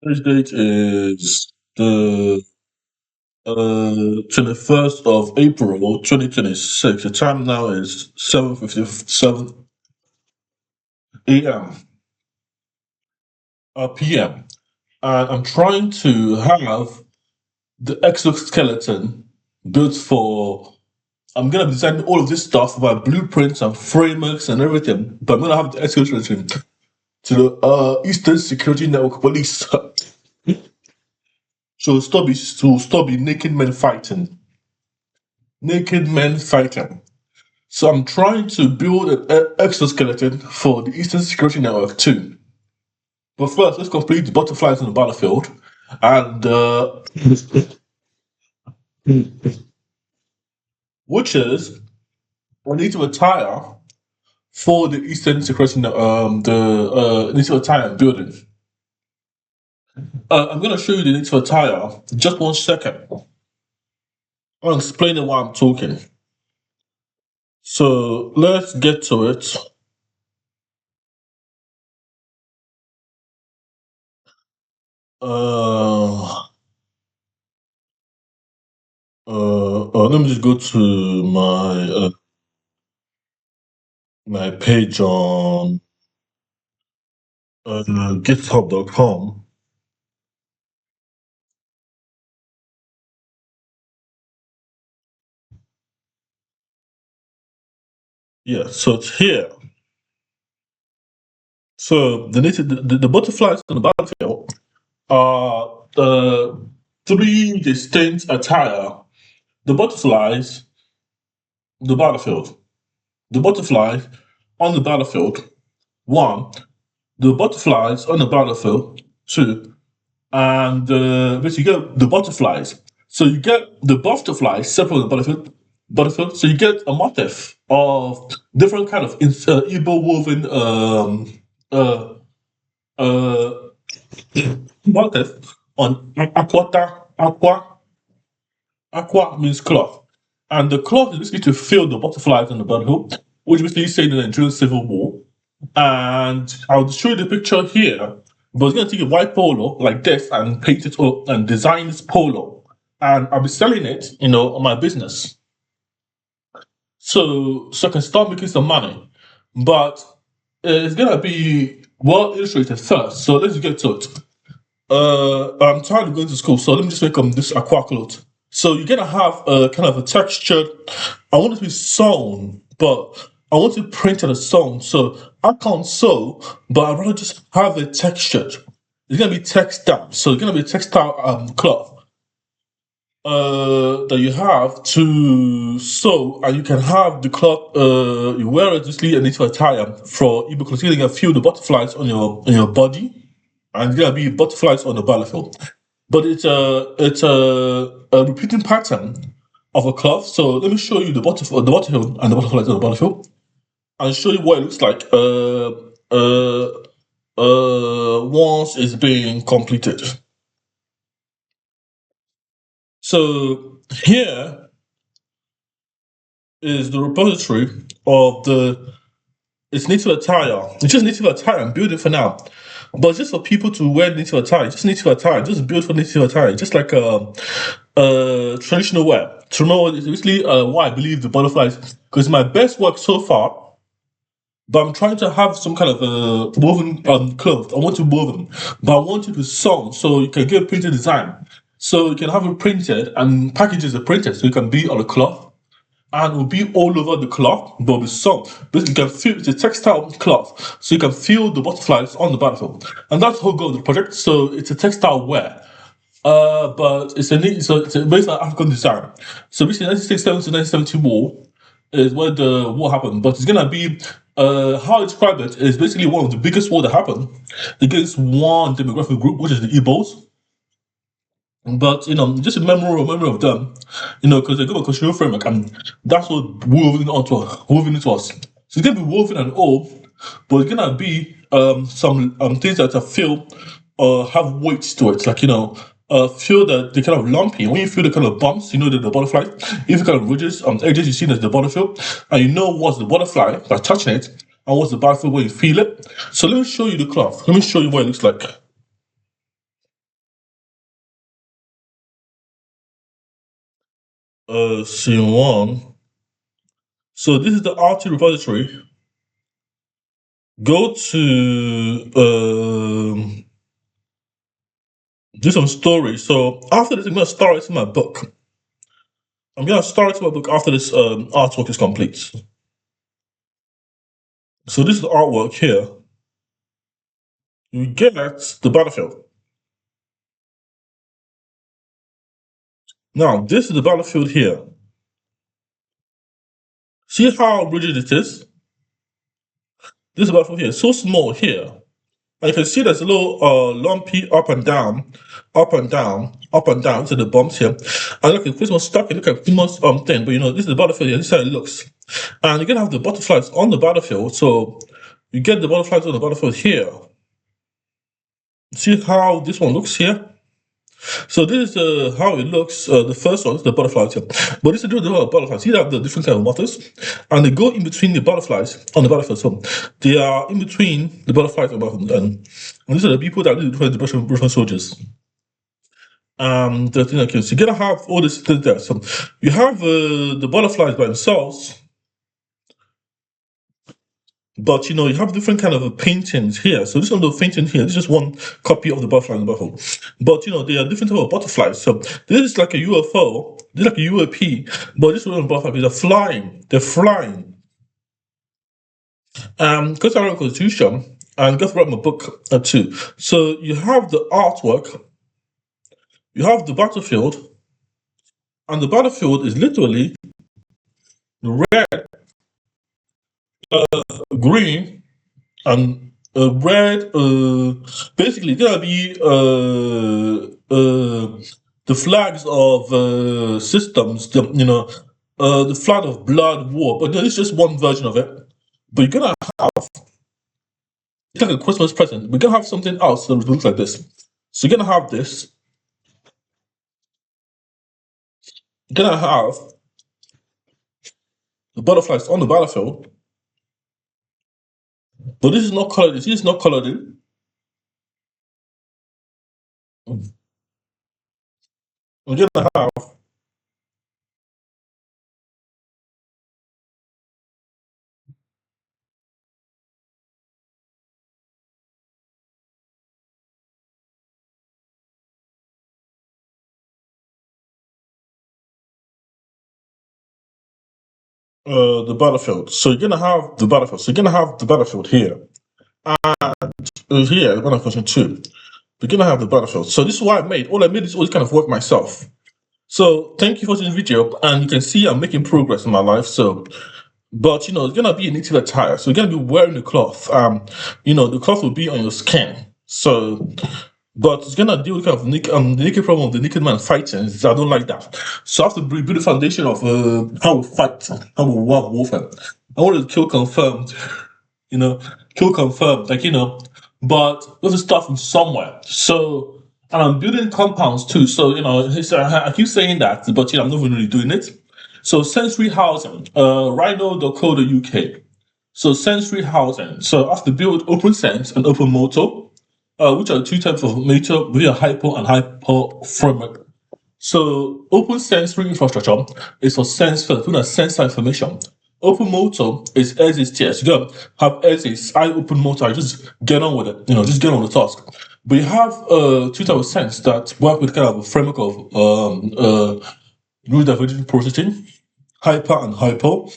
Today's date is the 21st of April 2026. The time now is 7:57 a.m. PM. And I'm trying to have the exoskeleton built for. I'm gonna design all of this stuff by blueprints and frameworks and everything, but I'm gonna have the exoskeleton to the Eastern Security Network Police. So stop be naked men fighting. Naked men fighting. So I'm trying to build an exoskeleton for the Eastern Security Network too. But first, let's complete the butterflies on the battlefield, and which is I need to attire for the Eastern Security the need to attire building. I'm gonna show you the need to attire. Just 1 second. I'll explain it while I'm talking. So let's get to it. Uh, Let me just go to my page on github.com. Yeah, so it's here. So the butterflies on the battlefield are the three distinct attire. The butterflies, the battlefield. The butterflies on the battlefield. One, the butterflies on the battlefield. Two, and but you get the butterflies. So you get the butterflies separate from the battlefield. So you get a motif of different kind of Igbo woven uh, uh, motif on aqua means cloth, and the cloth is basically to fill the butterflies on the battlefield, which basically say the Nigerian Civil War. And I'll show you the picture here. But I was gonna take a white polo like this and paint it up and design this polo, and I'll be selling it, on my business, so I can start making some money. But it's gonna be well illustrated first. So let's get to it. I'm tired of going to school, so let me just make this aqua cloth. So you're gonna have a kind of a textured. I want it to be sewn, but I want it printed as sewn. So I can't sew, but I'd rather just have it textured. It's gonna be textile, so it's gonna be a textile cloth that you have to sew, and you can have the cloth you wear it just and into attire for Igbo clothes. You're gonna feel the butterflies on your body, and it's gonna be butterflies on the battlefield. But it's a repeating pattern of a cloth. So let me show you the battlefield and the butterflies on the battlefield, and show you what it looks like once it's being completed. So here is the repository of the it's native attire. It's just native attire and build it for now. But just for people to wear native attire, just native attire, just build for native attire, just like traditional wear. To remember, it's basically why I believe the butterflies, because my best work so far. But I'm trying to have some kind of woven cloth. I want to woven, but I want it to sewn so you can get printed design. So you can have it printed and packages are printed so it can be on the cloth and it will be all over the cloth, but it'll be sewn. Basically, you can feel it's a textile cloth, so you can feel the butterflies on the battlefield, and that's the whole goal of the project. So it's a textile wear, but it's based on African design. So basically, 1967 to 1970 war is where the war happened, but it's gonna be how I describe it is basically one of the biggest war that happened against one demographic group, which is the Igbos. But just a memory of them, because they got a cultural framework, and that's what woven into us. So it's gonna be woven and all, but it's gonna be some things that I feel have weight to it, like feel that they kind of lumpy. When you feel the kind of bumps, the butterfly, if you kind of ridges edges, you see that's the butterfly, and you know what's the butterfly by touching it, and what's the butterfly when you feel it. So let me show you the cloth. Let me show you what it looks like. scene one. So this is the RT repository. Go to do some story. So after this, I'm gonna start writing my book. I'm gonna start writing my book after this artwork is complete. So this is the artwork here. You get the battlefield. Now this is the battlefield here. See how rigid it is? This is the battlefield here. It's so small here. And you can see there's a little lumpy up and down, up and down, up and down to the bumps here. And look, it's pretty much stuck. Look at pretty much thin, but you know, this is the battlefield here. This is how it looks. And you're gonna have the butterflies on the battlefield. So you get the butterflies on the battlefield here. See how this one looks here? So this is how it looks. The first one is the butterflies here. But this is the butterflies. You have the different kind of motors, and they go in between the butterflies on the battlefield. So they are in between the butterflies and these are the people that lead the different soldiers. The thing like this, you're gonna have all this thing there. So you have the butterflies by themselves. But you know, you have different kind of paintings here. So this one, the painting here, this is just one copy of the butterfly in the buffalo. But you know, there are different type of butterflies. So this is like a UFO, this is like a UAP, but this one butterflies are flying. They're flying. Because I wrote Constitution and just wrote my book too. So you have the artwork, you have the battlefield, and the battlefield is literally red, green, and red. Basically, gonna be the flags of systems. The flag of blood war. But it's just one version of it. But you're gonna have it's like a Christmas present. We're gonna have something else that looks like this. So you're gonna have this. You're gonna have the butterflies on the battlefield. But this is not colored. This is not colored in. We're gonna have the battlefield. So you're gonna have the battlefield. So you're gonna have the battlefield here. Here, one question two. We're gonna have the battlefield. So this is what I made. All I made is always kind of work myself. So thank you for watching the video, and you can see I'm making progress in my life. So, but you know, it's gonna be a native attire. So you're gonna be wearing the cloth. The cloth will be on your skin. So, but it's gonna deal with kind of the naked problem of the naked man fighting. I don't like that. So I have to build the foundation of how we fight, how we work warfare. I want to kill confirmed. Kill confirmed. But we have to start from somewhere. So, and I'm building compounds too. So, I keep saying that, but I'm not really doing it. So, sensory housing, rhino.co.uk. So, sensory housing. So, I have to build open sense and open motor, which are two types of motor with a hypo and hyper framework. So, open sensory infrastructure is for sense first, when I sense information. Open motor is as is tears. You gotta have as is. I open motor, I just get on with it, just get on the task. But you have two types of sense that work with kind of a framework of neural divergent processing, hyper and hypo,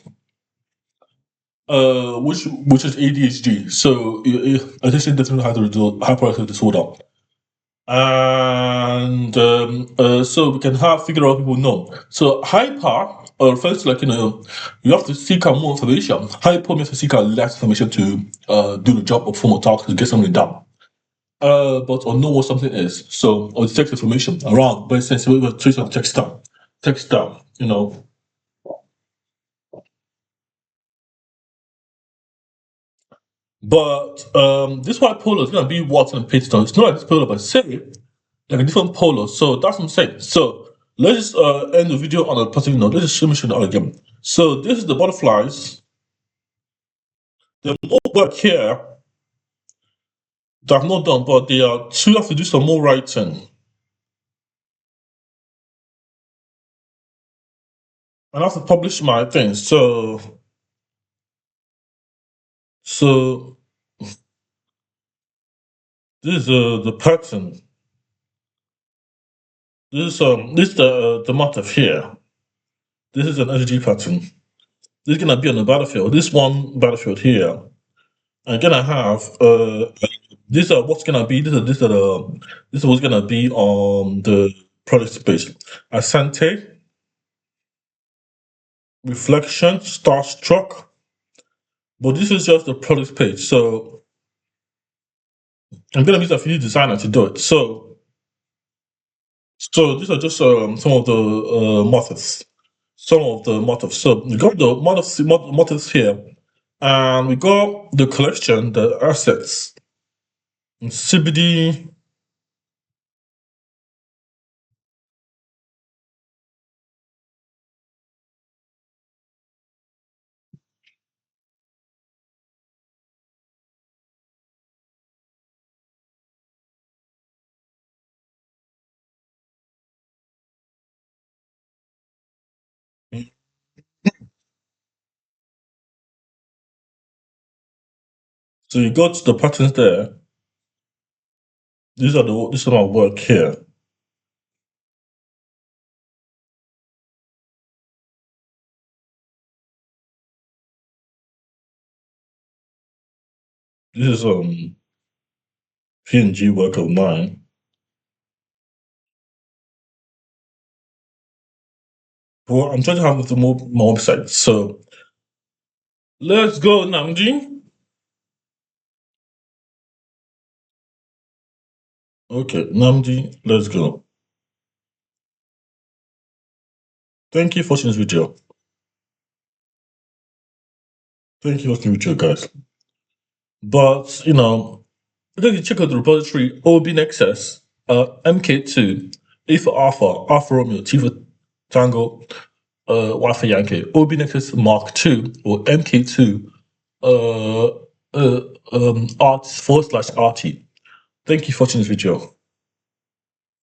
which is ADHD. So attention deficit hyperactive disorder. And so we can figure out what people know. So hyper refers to you have to seek out more information. Hyper means to seek out less information to do the job or perform a task to get something done. Or know what something is. So or detect information around, but essentially we're trace on text down. Text down, But this white polo is gonna be what's and Pittston. It's not like this polo, but say like a different polo. So that's what I'm saying. So let's just end the video on a positive note. Let's just show it out again. So this is the butterflies. There's more work here that I've not done, but they are two have to do some more writing. and I have to publish my thing. So this is the pattern. This is the motif here. This is an energy pattern. This is gonna be on the battlefield. This one battlefield here. I'm gonna have these are what's gonna be. This is what's gonna be on the product space. Asante, reflection, starstruck. But this is just the product page. So I'm gonna use a few designer to do it. So these are just some of the motifs. Some of the motifs. So we got the motifs here, and we got the collection, the assets, CBD. So you got the patterns there. This is my work here. This is PNG work of mine. Well, I'm trying to have the my website. So let's go, Namji. Okay, Namji, let's go. Thank you for watching this video. Thank you for watching the video, guys. But I think you check out the repository OB Nexus, MK2, A for Alpha, Alpha Romeo, T for Tango, Y for Yankee, OB Nexus Mark II or MK2, art /RT. Thank you for watching this video.